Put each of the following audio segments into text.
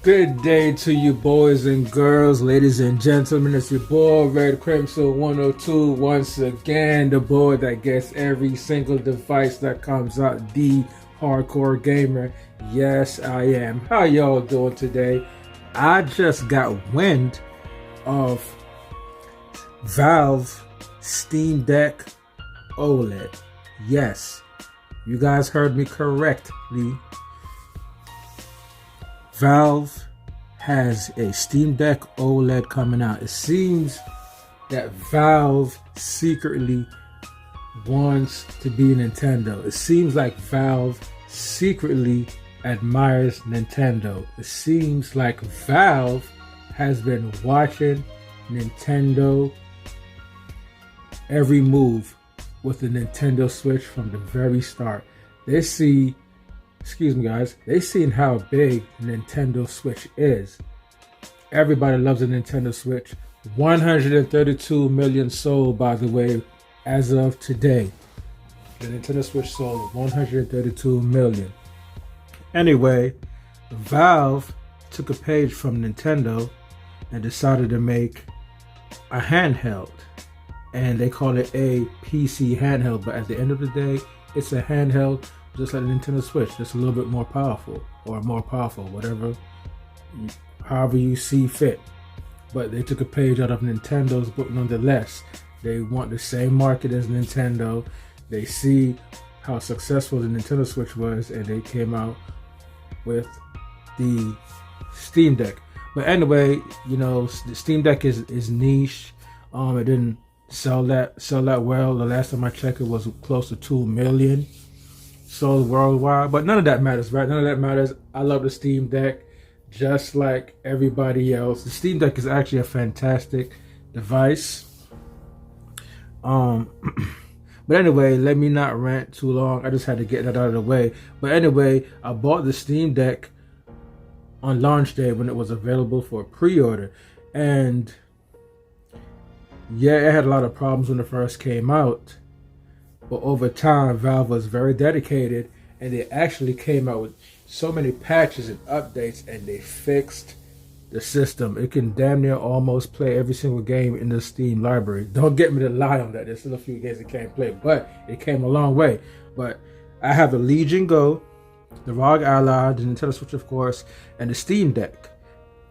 Good day to you boys and girls, ladies and gentlemen. It's your boy Red Crimson 102 once again, the boy that gets every single device that comes out, the hardcore gamer. Yes, I am. How y'all doing today? I just got wind of Valve Steam Deck OLED. Yes, you guys heard me correctly. Valve has a Steam Deck OLED coming out. It seems that Valve secretly wants to be Nintendo. It seems like Valve secretly admires Nintendo. It seems like Valve has been watching Nintendo every move with the Nintendo Switch from the very start. They seen how big Nintendo Switch is. Everybody loves a Nintendo Switch. 132 million sold, by the way, as of today. The Nintendo Switch sold 132 million. Anyway, Valve took a page from Nintendo and decided to make a handheld. And they call it a PC handheld, but at the end of the day, it's a handheld just like the Nintendo Switch, just a little bit more powerful, however you see fit. But they took a page out of Nintendo's book nonetheless. They want the same market as Nintendo. They see how successful the Nintendo Switch was, and they came out with the Steam Deck. But anyway, the Steam Deck is niche. It didn't sell that well. The last time I checked, it was close to 2 million sold worldwide. But none of that matters, right? None of that matters. I love the Steam Deck just like everybody else. The Steam Deck is actually a fantastic device. But anyway, let me not rant too long. I just had to get that out of the way. But anyway, I bought the Steam Deck on launch day when it was available for pre-order. And yeah, it had a lot of problems when it first came out. But over time, Valve was very dedicated, and they actually came out with so many patches and updates, and they fixed the system. It can damn near almost play every single game in the Steam library. Don't get me to lie on that. There's still a few games it can't play, but it came a long way. But I have the Legion Go, the ROG Ally, the Nintendo Switch, of course, and the Steam Deck.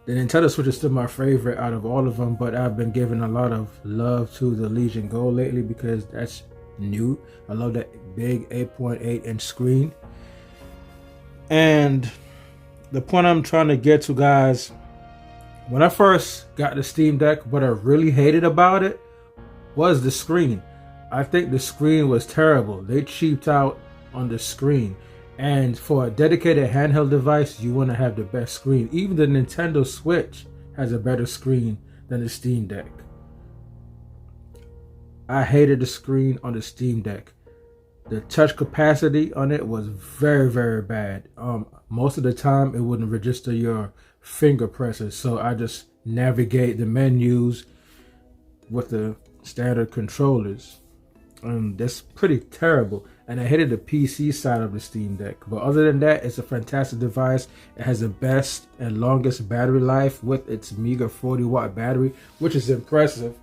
The Nintendo Switch is still my favorite out of all of them, but I've been giving a lot of love to the Legion Go lately because that's new. I love that big 8.8 inch screen. And the point I'm trying to get to, guys, when I first got the Steam Deck, what I really hated about it was the screen. I think the screen was terrible. They cheaped out on the screen. And for a dedicated handheld device, you want to have the best screen. Even the Nintendo Switch has a better screen than the Steam Deck. I hated the screen on the Steam Deck. The touch capacity on it was very, very bad. Most of the time, it wouldn't register your finger presses, so I just navigate the menus with the standard controllers. That's pretty terrible. And I hated the PC side of the Steam Deck. But other than that, it's a fantastic device. It has the best and longest battery life with its meager 40-watt battery, which is impressive.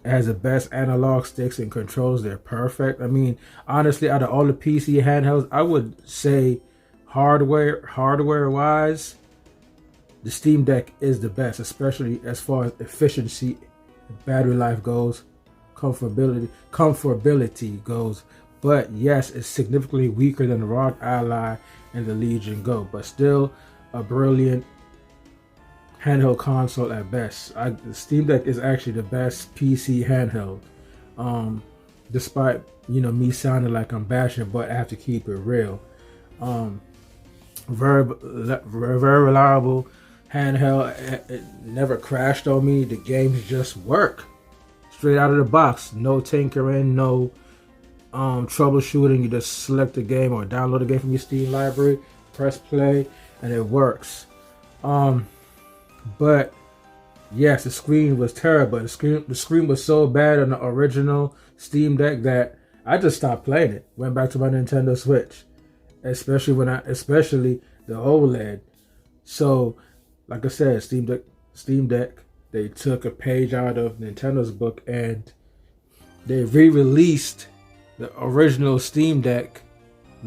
It has the best analog sticks and controls. They're perfect. I mean, honestly, out of all the PC handhelds, I would say hardware-wise, the Steam Deck is the best, especially as far as efficiency, battery life goes, comfortability goes. But yes, it's significantly weaker than the ROG Ally and the Legion Go, but still a brilliant handheld console at best. The Steam Deck is actually the best PC handheld. Despite me sounding like I'm bashing, but I have to keep it real. Very reliable handheld. It never crashed on me. The games just work straight out of the box. No tinkering, no troubleshooting. You just select a game or download a game from your Steam library, press play, and it works. But yes, the screen was terrible. The screen was so bad on the original Steam Deck that I just stopped playing it. Went back to my Nintendo Switch, especially the OLED. So, like I said, Steam Deck, they took a page out of Nintendo's book and they re-released the original Steam Deck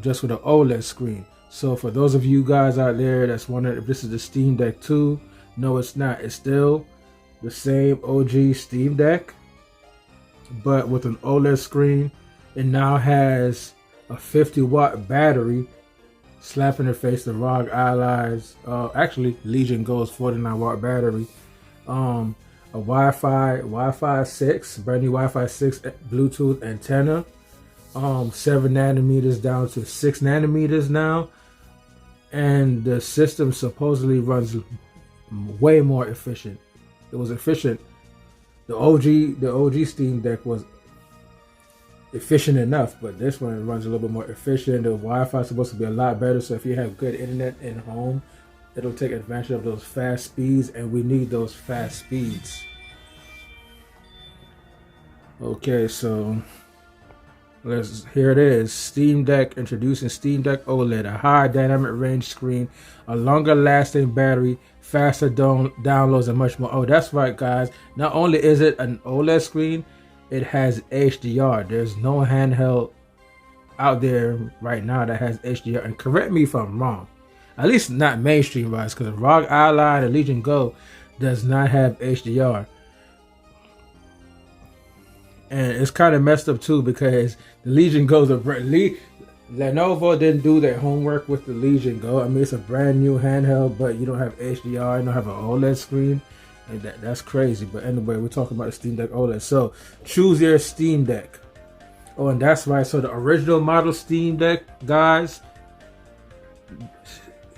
just with an OLED screen. So for those of you guys out there that's wondering if this is the Steam Deck 2, no, it's not. It's still the same OG Steam Deck, but with an OLED screen. It now has a 50-watt battery. Slap in the face, the ROG Allies. Actually, Legion Go's 49-watt battery. A Wi-Fi 6, brand new Wi-Fi 6 Bluetooth antenna. 7 nanometers down to 6 nanometers now, and the system supposedly runs way more efficient. It was efficient. The OG Steam Deck was efficient enough, but this one runs a little bit more efficient. The Wi-Fi is supposed to be a lot better, so if you have good internet in home, it'll take advantage of those fast speeds, and we need those fast speeds. Okay, so here it is. Steam Deck, introducing Steam Deck OLED, a high dynamic range screen, a longer lasting battery, faster downloads, and much more. Oh, that's right, guys. Not only is it an OLED screen, it has HDR. There's no handheld out there right now that has HDR. And correct me if I'm wrong. At least not mainstream wise, because the ROG Ally and the Legion Go does not have HDR. And it's kind of messed up too, because the Legion Go's Lenovo didn't do their homework with the Legion Go. I mean, it's a brand new handheld, but you don't have HDR, you don't have an OLED screen, and that's crazy. But anyway, we're talking about the Steam Deck OLED. So choose your Steam Deck. Oh, and that's right. So the original model Steam Deck, guys,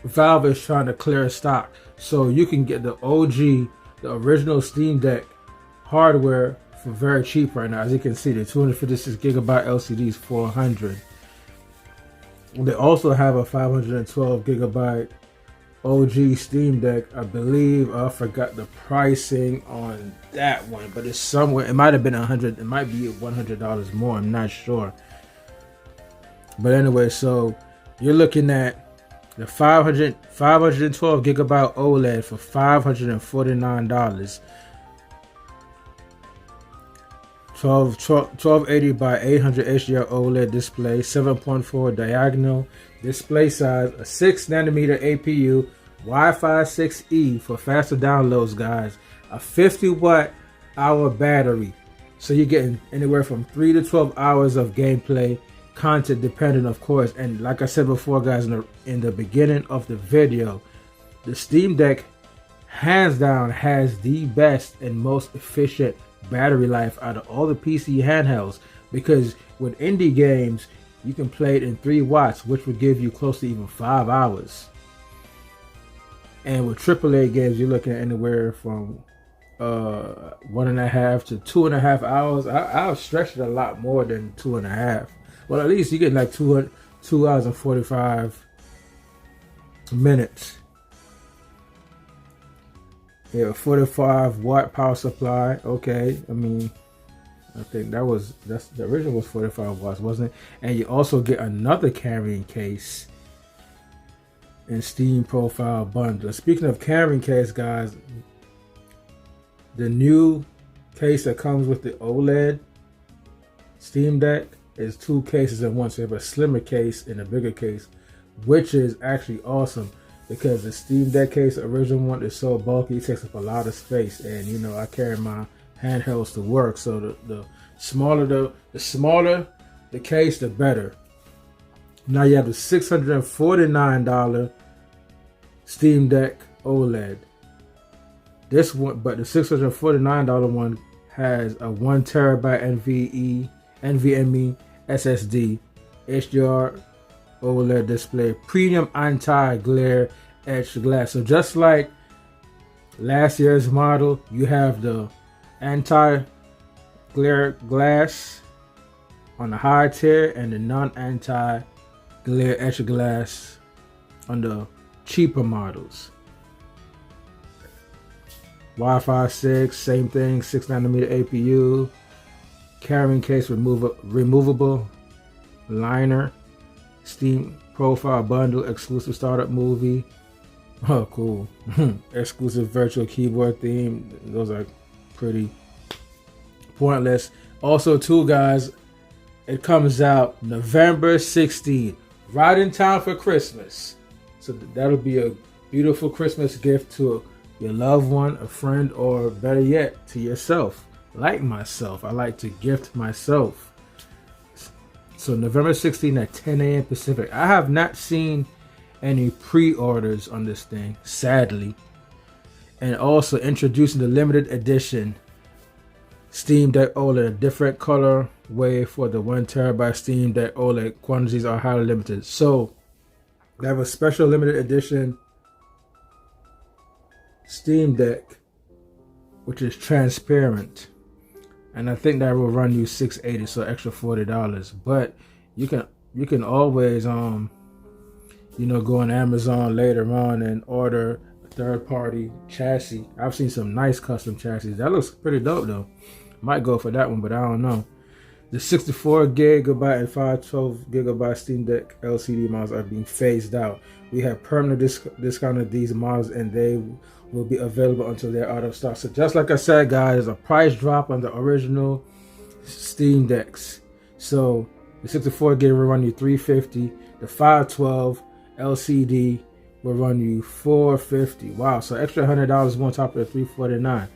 Valve is trying to clear stock, so you can get the OG, the original Steam Deck hardware for very cheap right now. As you can see, the 256 gigabyte LCD is $400. They also have a 512 gigabyte OG Steam Deck. I believe I forgot the pricing on that one, but it's somewhere. It might have been $100. It might be $100 more. I'm not sure. But anyway, so you're looking at the 512 gigabyte OLED for $549. 1280 by 800 HDR OLED display, 7.4 diagonal display size, a 6 nanometer APU, Wi-Fi 6E for faster downloads, guys, a 50-watt hour battery. So you're getting anywhere from 3 to 12 hours of gameplay content, depending, of course. And like I said before, guys, in the beginning of the video, the Steam Deck hands down has the best and most efficient battery life out of all the PC handhelds, because with indie games you can play it in 3 watts, which would give you close to even 5 hours, and with AAA games you're looking at anywhere from 1.5 to 2.5 hours. I've stretched it a lot more than 2.5. Well, at least you get like 2 hours and 45 minutes. Yeah, 45 watt power supply. Okay, I mean, I think that's the original was 45 watts, wasn't it? And you also get another carrying case and Steam profile bundle. Speaking of carrying case, guys, the new case that comes with the OLED Steam Deck is 2 cases in one. So you have a slimmer case and a bigger case, which is actually awesome, because the Steam Deck case, the original one, is so bulky, it takes up a lot of space. And you know, I carry my handhelds to work, so the smaller the case, the better. Now you have the $649 Steam Deck OLED. This one, but the $649 one has a 1 terabyte NVMe SSD, HDR OLED display, premium anti-glare etched glass. So just like last year's model, you have the anti-glare glass on the high tier and the non-anti-glare etched glass on the cheaper models. Wi-Fi 6, same thing, 6 nanometer APU, carrying case removable liner, Steam profile bundle, exclusive startup movie, Oh, cool. Exclusive virtual keyboard theme. Those are pretty pointless. Also, too, guys, it comes out November 16th, right in time for Christmas. So that'll be a beautiful Christmas gift to your loved one, a friend, or better yet, to yourself. Like myself, I like to gift myself. So November 16th at 10 a.m. Pacific. I have not seen any pre-orders on this thing, sadly. And also introducing the limited edition Steam Deck OLED, a different color way for the 1TB Steam Deck OLED. Quantities are highly limited. So they have a special limited edition Steam Deck, which is transparent, and I think that will run you $680, so extra $40. But you can always go on Amazon later on and order a third-party chassis. I've seen some nice custom chassis. That looks pretty dope though. Might go for that one, but I don't know. The 64GB and 512GB Steam Deck LCD models are being phased out. We have permanent discount of these models, and they will be available until they're out of stock. So just like I said, guys, a price drop on the original Steam Decks. So the 64GB will run you $350. The 512 LCD will run you $450. Wow, so extra $100 on top of the $349.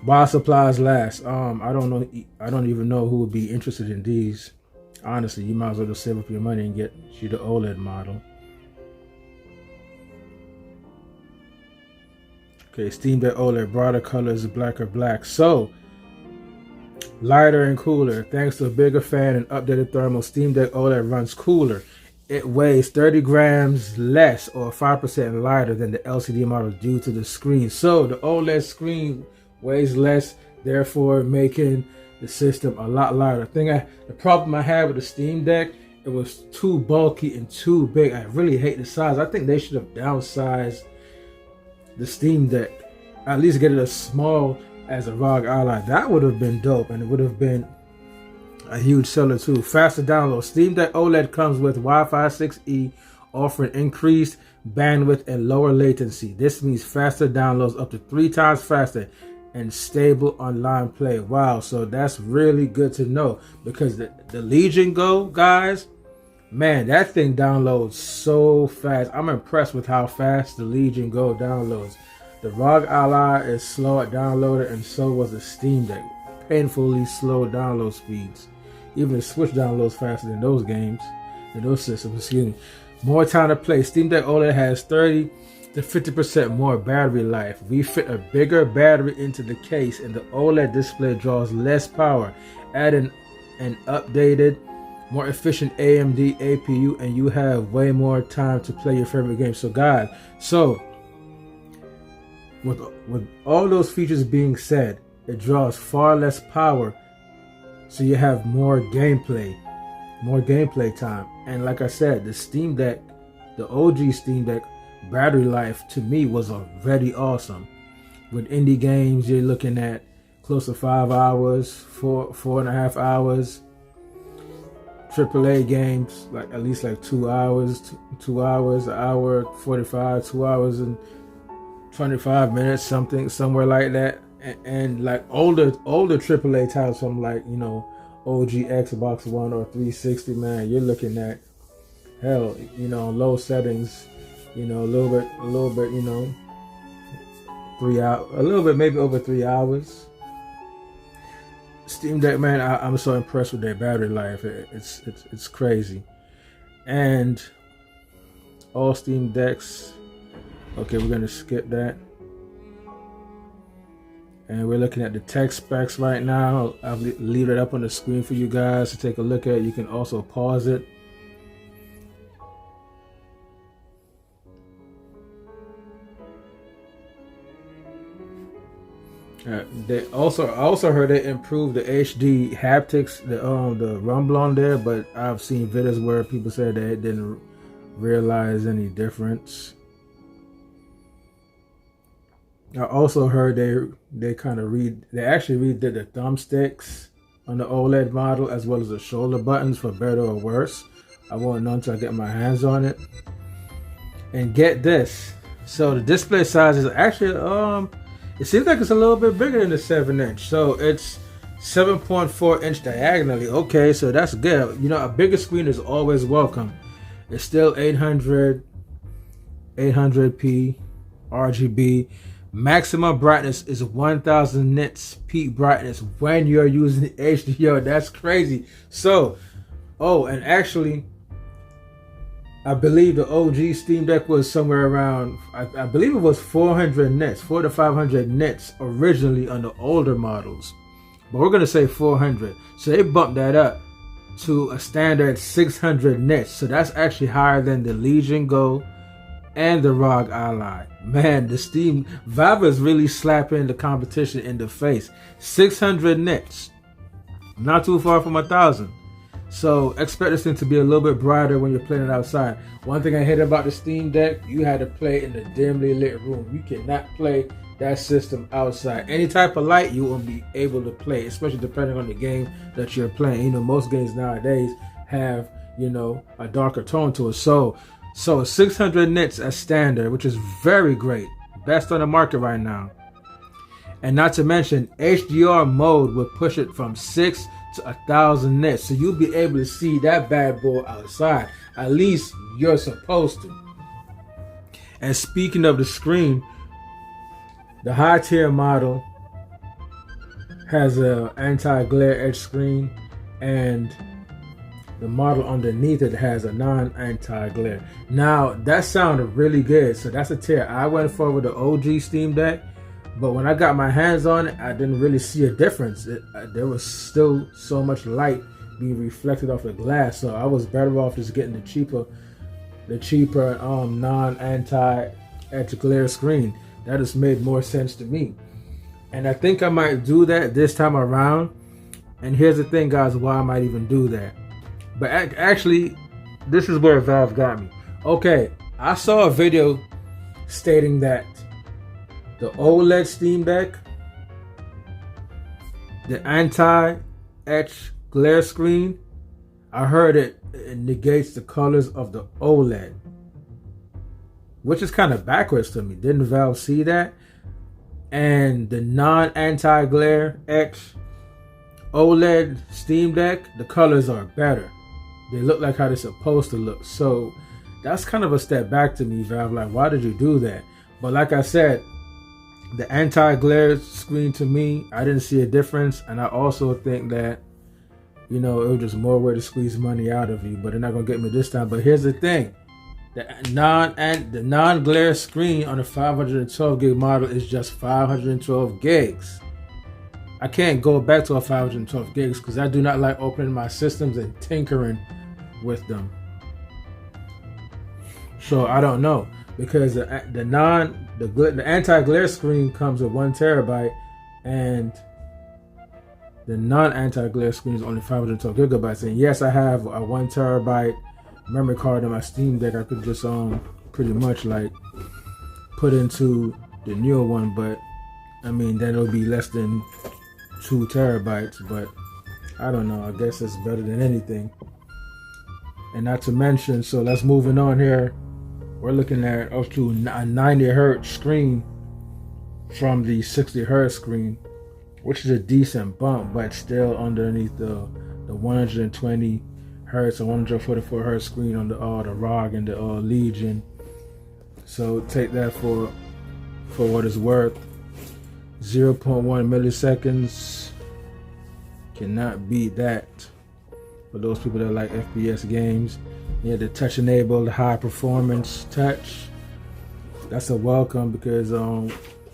While supplies last. I don't know. I don't even know who would be interested in these. Honestly, you might as well just save up your money and get you the OLED model. Okay, Steam Deck OLED, brighter colors, black or black. So, lighter and cooler. Thanks to a bigger fan and updated thermal, Steam Deck OLED runs cooler. It weighs 30 grams less, or 5% lighter than the LCD model due to the screen. So, the OLED screen weighs less, therefore making the system a lot lighter. The problem I had with the Steam Deck, it was too bulky and too big. I really hate the size. I think they should have downsized the Steam Deck. At least get it as small as a ROG Ally. That would have been dope, and it would have been a huge seller too. Faster download. Steam Deck OLED comes with Wi-Fi 6E, offering increased bandwidth and lower latency. This means faster downloads, up to 3 times faster, and stable online play. Wow, so that's really good to know, because the Legion Go, guys, man, that thing downloads so fast. I'm impressed with how fast the Legion Go downloads. The ROG Ally is slow at downloading, and so was the Steam Deck. Painfully slow download speeds. Even the Switch downloads faster than those games, than those systems, excuse me. More time to play. Steam Deck OLED has 30 to 50% more battery life. We fit a bigger battery into the case, and the OLED display draws less power. Add an updated, more efficient AMD APU, and you have way more time to play your favorite games. So guys, with all those features being said, it draws far less power, so you have more gameplay time. And like I said, the Steam Deck, the OG Steam Deck, battery life to me was already awesome. With indie games, you're looking at close to 5 hours, 4.5 hours. AAA games, like at least like 2 hours, 2 hours, an hour 45, 2 hours and 25 minutes, somewhere like that. And like older AAA titles from like, OG Xbox One or 360, man, you're looking at hell, low settings, a little bit, 3 hours, a little bit, maybe over 3 hours. Steam Deck, man, I'm so impressed with their battery life. It's crazy. And all Steam Decks. Okay, we're gonna skip that. And we're looking at the tech specs right now. I'll leave it up on the screen for you guys to take a look at. You can also pause it. I also heard they improved the HD haptics, the rumble on there, but I've seen videos where people said they didn't realize any difference. I also heard they actually redid the thumbsticks on the OLED model, as well as the shoulder buttons, for better or worse. I won't know until I get my hands on it. And get this, So the display size is actually it seems like it's a little bit bigger than the 7-inch. So it's 7.4-inch diagonally. Okay, so that's good. You know, a bigger screen is always welcome. It's still 800p RGB. Maximum brightness is 1000 nits peak brightness when you're using HDR. That's crazy. So, oh, and actually, I believe the OG Steam Deck was somewhere around, I believe it was 400 nits, 400 to 500 nits originally on the older models. But we're going to say 400. So they bumped that up to a standard 600 nits. So that's actually higher than the Legion Go and the ROG Ally. Man, the Steam Valve is really slapping the competition in the face. 600 nits, not too far from 1000. So expect this thing to be a little bit brighter when you're playing it outside. One thing I hate about the Steam Deck, you had to play in the dimly lit room. You cannot play that system outside. Any type of light, you won't be able to play, especially depending on the game that you're playing. You know, most games nowadays have, you know, a darker tone to it. So 600 nits as standard, which is very great. Best on the market right now. And not to mention, HDR mode will push it from 6 to 1000 nits. So you'll be able to see that bad boy outside. At least you're supposed to. And speaking of the screen, the high tier model has a anti-glare edge screen, and the model underneath it has a non-anti-glare. Now that sounded really good, so that's a tier. I went for with the OG Steam Deck, but when I got my hands on it, I didn't really see a difference. There was still so much light being reflected off the glass, so I was better off just getting the cheaper non-anti-edge glare screen. That just made more sense to me, and I think I might do that this time around. And here's the thing, guys, why I might even do that. But actually, this is where Valve got me. Okay, I saw a video stating that the OLED Steam Deck, the anti-etch glare screen, I heard it negates the colors of the OLED, which is kind of backwards to me. Didn't Valve see that? And the non-anti-glare etch OLED Steam Deck, the colors are better. They look like how they're supposed to look. So that's kind of a step back to me, Valve. Like, why did you do that? But like I said, the anti-glare screen, to me, I didn't see a difference. And I also think that, you know, it was just more way to squeeze money out of you. But they're not going to get me this time. But here's the thing. The non-glare screen on the 512 gig model is just 512 gigs. I can't go back to a 512 gigs because I do not like opening my systems and tinkering with them. So I don't know, because the anti-glare screen comes with 1 terabyte and the non-anti-glare screen is only 512 gigabytes. And yes, I have a 1 terabyte memory card in my Steam Deck. I could just pretty much like put into the newer one, but I mean then it'll be less than 2 terabytes. But I don't know, I guess it's better than anything. And not to mention, so let's moving on here, we're looking at up to a 90 hertz screen from the 60 hertz screen, which is a decent bump, but still underneath the 120 hertz or 144 hertz screen on the ROG and the Legion. So take that for what it's worth. 0.1 milliseconds, cannot beat that for those people that like FPS games. Yeah, the touch enabled high performance touch, that's a welcome, because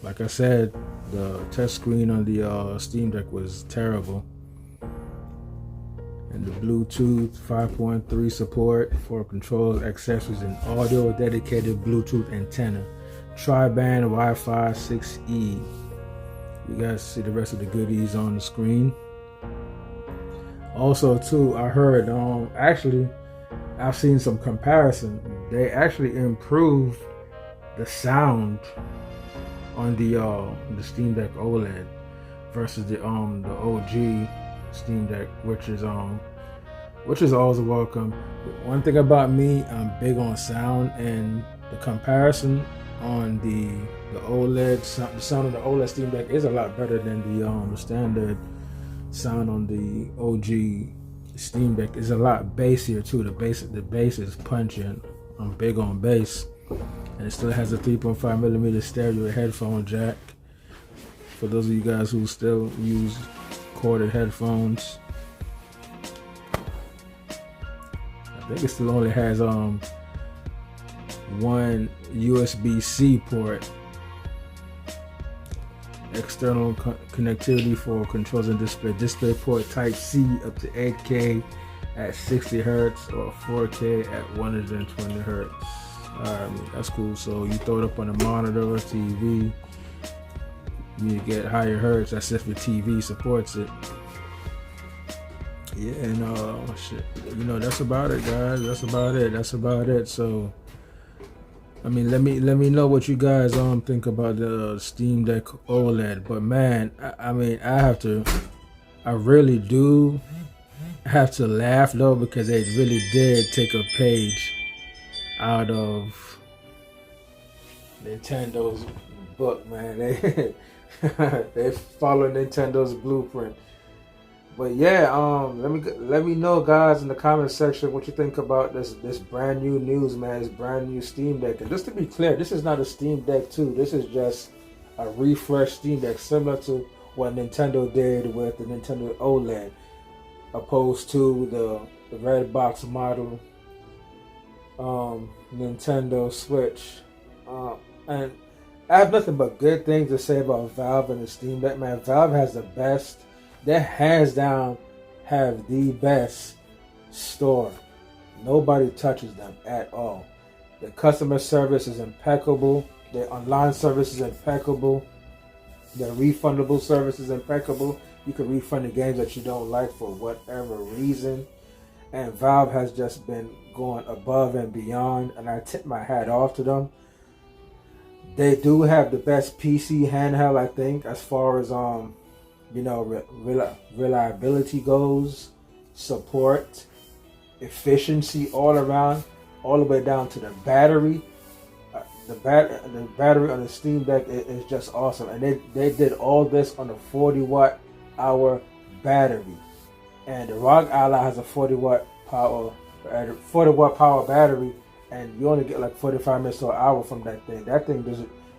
like I said, the touch screen on the Steam Deck was terrible. And the Bluetooth 5.3 support for controls, accessories, and audio, dedicated Bluetooth antenna, tri-band Wi-Fi 6E. You guys see the rest of the goodies on the screen. Also too, I heard actually I've seen some comparison. They actually improved the sound on the Steam Deck OLED versus the OG Steam Deck, which is always welcome. One thing about me, I'm big on sound, and the comparison on the OLED. The sound on the OLED Steam Deck is a lot better than the standard sound on the OG Steam Deck. Is a lot bassier too. The bass is punching. I'm big on bass, and it still has a 3.5mm stereo headphone jack. For those of you guys who still use corded headphones, I think it still only has one USB-C port, external connectivity for controls and display port type C up to 8K at 60 Hertz or 4K at 120 Hertz. Alright, that's cool. So you throw it up on a monitor or TV, you get higher hertz. That's if your TV supports it. Yeah, and shit, that's about it, guys. That's about it. So I mean, let me know what you guys think about the Steam Deck OLED. But man, I really do have to laugh though, because they really did take a page out of Nintendo's book, man. They follow Nintendo's blueprint. But yeah, let me know, guys, in the comment section what you think about this brand new news, man. This brand new Steam Deck. And just to be clear, this is not a Steam Deck 2. This is just a refreshed Steam Deck, similar to what Nintendo did with the Nintendo OLED, opposed to the red box model Nintendo Switch. And I have nothing but good things to say about Valve and the Steam Deck, man. Valve has the best. They hands down have the best store. Nobody touches them at all. The customer service is impeccable. The online service is impeccable. The refundable service is impeccable. You can refund the games that you don't like for whatever reason. And Valve has just been going above and beyond. And I tip my hat off to them. They do have the best PC handheld, I think, as far as reliability goes, support, efficiency all around, all the way down to the battery. The battery on the Steam Deck is just awesome, and they did all this on a 40-watt-hour battery, and the ROG Ally has a 40-watt power battery, and you only get like 45 minutes to an hour from that thing. That thing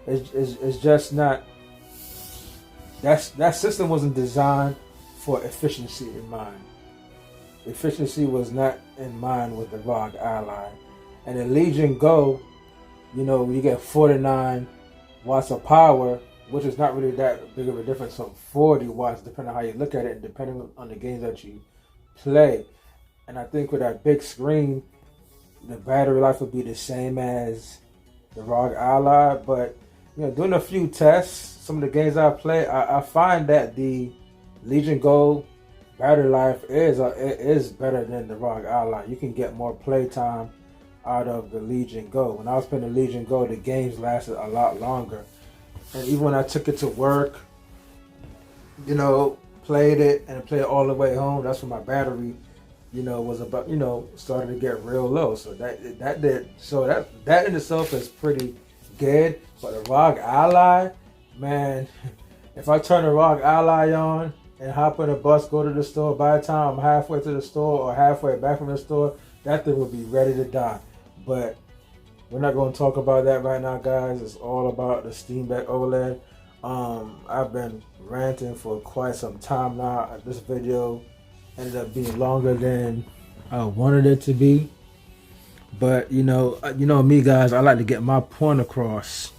is just not. That system wasn't designed for efficiency in mind. Efficiency was not in mind with the ROG Ally. And the Legion Go, you get 49 watts of power, which is not really that big of a difference from 40 watts, depending on how you look at it and depending on the games that you play. And I think with that big screen, the battery life would be the same as the ROG Ally. But doing a few tests, some of the games I play, I find that the Legion Go battery life is better than the ROG Ally. You can get more playtime out of the Legion Go. When I was playing the Legion Go, the games lasted a lot longer. And even when I took it to work, played it and played it all the way home, that's when my battery, was about, started to get real low. So that in itself is pretty good. But the ROG Ally, man, if I turn the ROG Ally on and hop on a bus, go to the store, by the time I'm halfway to the store or halfway back from the store, that thing will be ready to die. But we're not going to talk about that right now, guys. It's all about the Steam Deck OLED. I've been ranting for quite some time now. This video ended up being longer than I wanted it to be. But you know me, guys, I like to get my point across.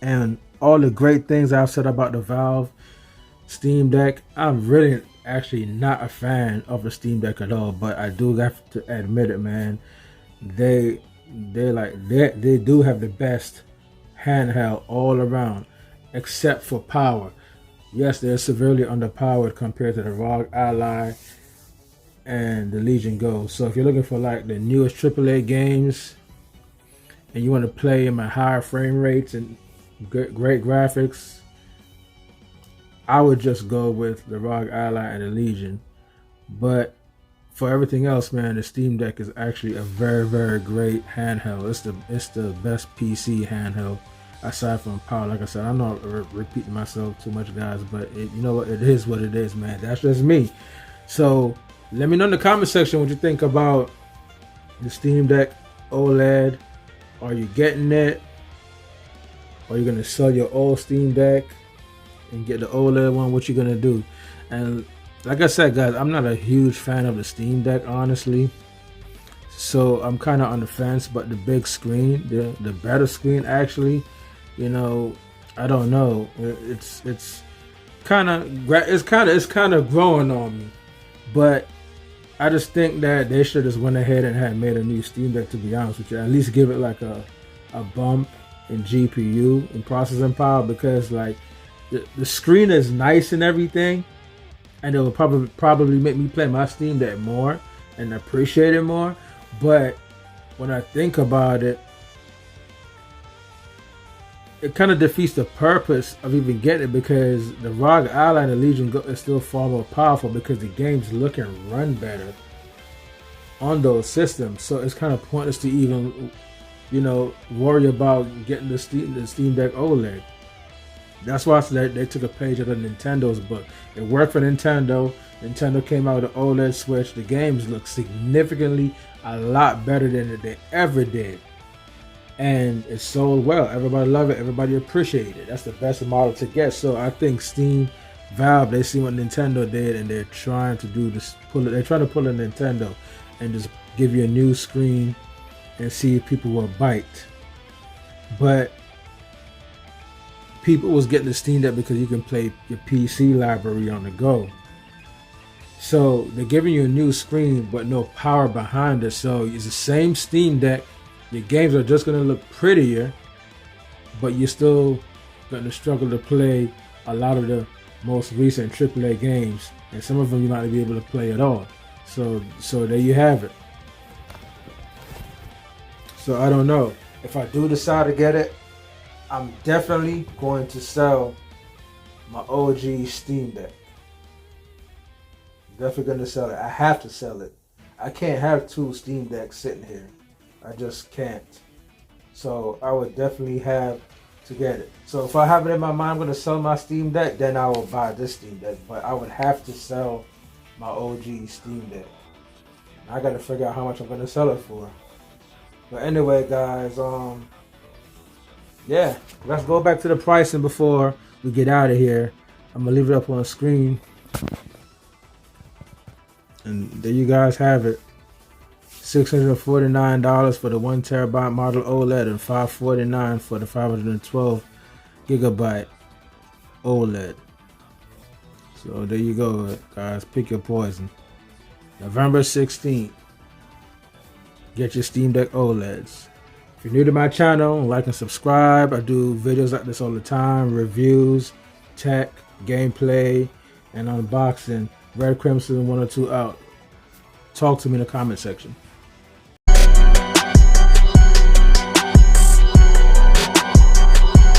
And all the great things I've said about the Valve Steam Deck, I'm really actually not a fan of the Steam Deck at all. But I do have to admit it, man. They do have the best handheld all around, except for power. Yes, they're severely underpowered compared to the ROG Ally and the Legion Go. So if you're looking for like the newest AAA games and you want to play them at higher frame rates and great graphics, I would just go with the ROG Ally and the Legion. But for everything else, man, the Steam Deck is actually a very, very great handheld. It's the best PC handheld aside from power. Like I said, I'm not repeating myself too much, guys, but you know what? It is what it is, man. That's just me. So let me know in the comment section what you think about the Steam Deck OLED. Are you getting it? Are you gonna sell your old Steam Deck and get the OLED one? What you gonna do? And like I said, guys, I'm not a huge fan of the Steam Deck, honestly. So I'm kind of on the fence. But the big screen, the better screen, actually, you know, I don't know. It's kind of growing on me. But I just think that they should just went ahead and had made a new Steam Deck. To be honest with you, at least give it like a bump in GPU and processing power, because like the screen is nice and everything. And it will probably make me play my Steam Deck more and appreciate it more. But when I think about it, it kind of defeats the purpose of even getting it, because the ROG Ally and the Legion is still far more powerful because the games look and run better on those systems. So it's kind of pointless to even, you know, worry about getting the Steam Deck OLED. That's why they took a page out of Nintendo's book. It worked for Nintendo. Nintendo came out with an OLED Switch. The games look significantly a lot better than they ever did. And it sold well. Everybody loved it. Everybody appreciated it. That's the best model to get. So I think Valve, they see what Nintendo did, and they're trying to do this. They're trying to pull a Nintendo and just give you a new screen and see if people will bite. But people was getting the Steam Deck because you can play your PC library on the go. So they're giving you a new screen but no power behind it. So it's the same Steam Deck. Your games are just going to look prettier, but you're still going to struggle to play a lot of the most recent AAA games, and some of them you might not be able to play at all. So there you have it. So I don't know. If I do decide to get it, I'm definitely going to sell my OG Steam Deck. Definitely going to sell it. I have to sell it. I can't have two Steam Decks sitting here. I just can't. So I would definitely have to get it. So if I have it in my mind I'm going to sell my Steam Deck, then I will buy this Steam Deck. But I would have to sell my OG Steam Deck. I got to figure out how much I'm going to sell it for. But anyway, guys, yeah, let's go back to the pricing before we get out of here. I'm going to leave it up on the screen. And there you guys have it. $649 for the 1TB model OLED and $549 for the 512 gigabyte OLED. So there you go, guys. Pick your poison. November 16th. Get your Steam Deck OLEDs. If you're new to my channel, like and subscribe. I do videos like this all the time. Reviews, tech, gameplay, and unboxing. Red Crimson 102 out. Talk to me in the comment section.